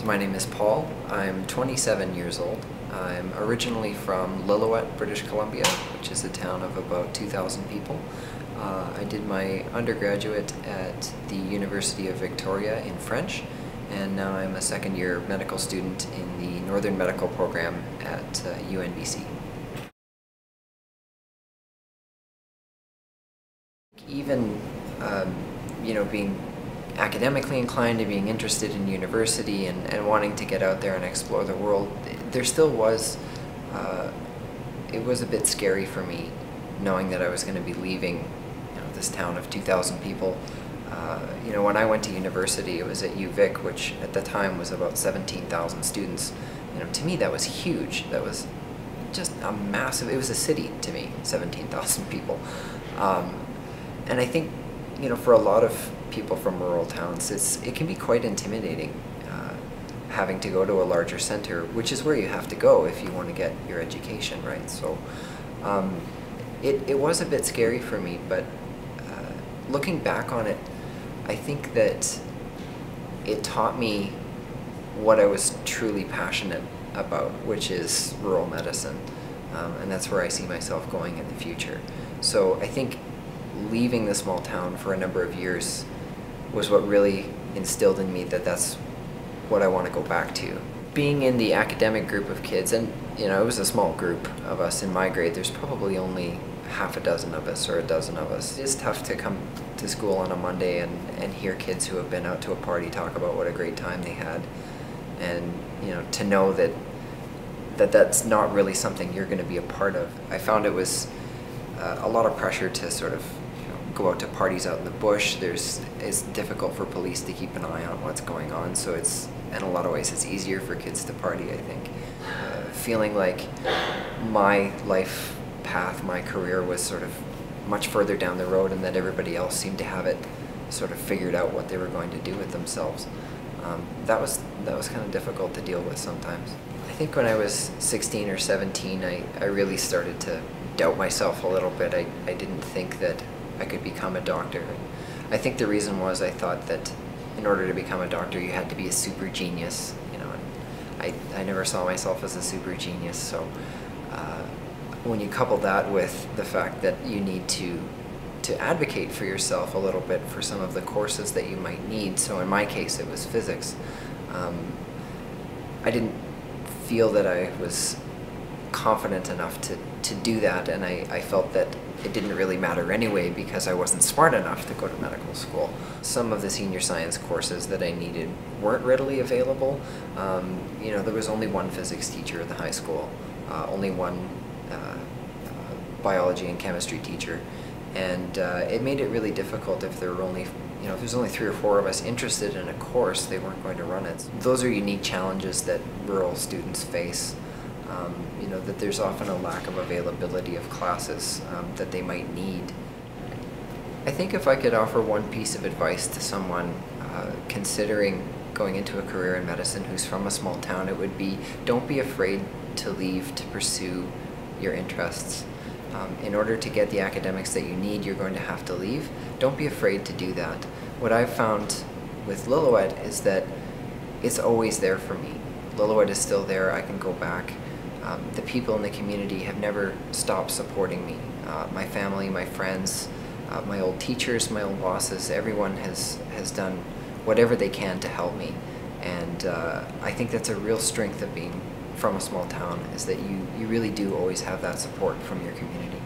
So my name is Paul. I'm 27 years old. I'm originally from Lillooet, British Columbia, which is a town of about 2,000 people. I did my undergraduate at the University of Victoria in French, and now I'm a second-year medical student in the Northern Medical Program at UNBC. Even, being academically inclined and being interested in university and wanting to get out there and explore the world, there still was, it was a bit scary for me knowing that I was going to be leaving this town of 2,000 people. When I went to university, it was at UVic, which at the time was about 17,000 students. To me that was huge. That was just a massive, it was a city to me, 17,000 people. And I think, for a lot of people from rural towns, it can be quite intimidating having to go to a larger center, which is where you have to go if you want to get your education, right? So it was a bit scary for me, but looking back on it, I think that it taught me what I was truly passionate about, which is rural medicine, and that's where I see myself going in the future. So I think leaving the small town for a number of years was what really instilled in me that that's what I want to go back to. Being in the academic group of kids, and it was a small group of us in my grade, there's probably only half a dozen of us or a dozen of us. It's tough to come to school on a Monday and hear kids who have been out to a party talk about what a great time they had, and to know that that's not really something you're going to be a part of. I found it was a lot of pressure to sort of go out to parties out in the bush. It's difficult for police to keep an eye on what's going on, so in a lot of ways it's easier for kids to party, I think. Feeling like my life path, my career was sort of much further down the road, and that everybody else seemed to have it sort of figured out what they were going to do with themselves. That was kind of difficult to deal with sometimes. I think when I was 16 or 17, I really started to doubt myself a little bit. I didn't think that I could become a doctor. I think the reason was I thought that in order to become a doctor you had to be a super genius, and I never saw myself as a super genius. So when you couple that with the fact that you need to advocate for yourself a little bit for some of the courses that you might need, so in my case it was physics, I didn't feel that I was confident enough to do that, and I felt that it didn't really matter anyway because I wasn't smart enough to go to medical school. Some of the senior science courses that I needed weren't readily available. There was only one physics teacher in the high school, only one biology and chemistry teacher, and it made it really difficult if there were only if there's only 3 or 4 of us interested in a course, they weren't going to run it. Those are unique challenges that rural students face. That there's often a lack of availability of classes that they might need. I think if I could offer one piece of advice to someone considering going into a career in medicine who's from a small town, it would be, don't be afraid to leave to pursue your interests. In order to get the academics that you need, you're going to have to leave. Don't be afraid to do that. What I've found with Lillooet is that it's always there for me. Lillooet is still there, I can go back. The people in the community have never stopped supporting me. My family, my friends, my old teachers, my old bosses, everyone has done whatever they can to help me. And I think that's a real strength of being from a small town, is that you really do always have that support from your community.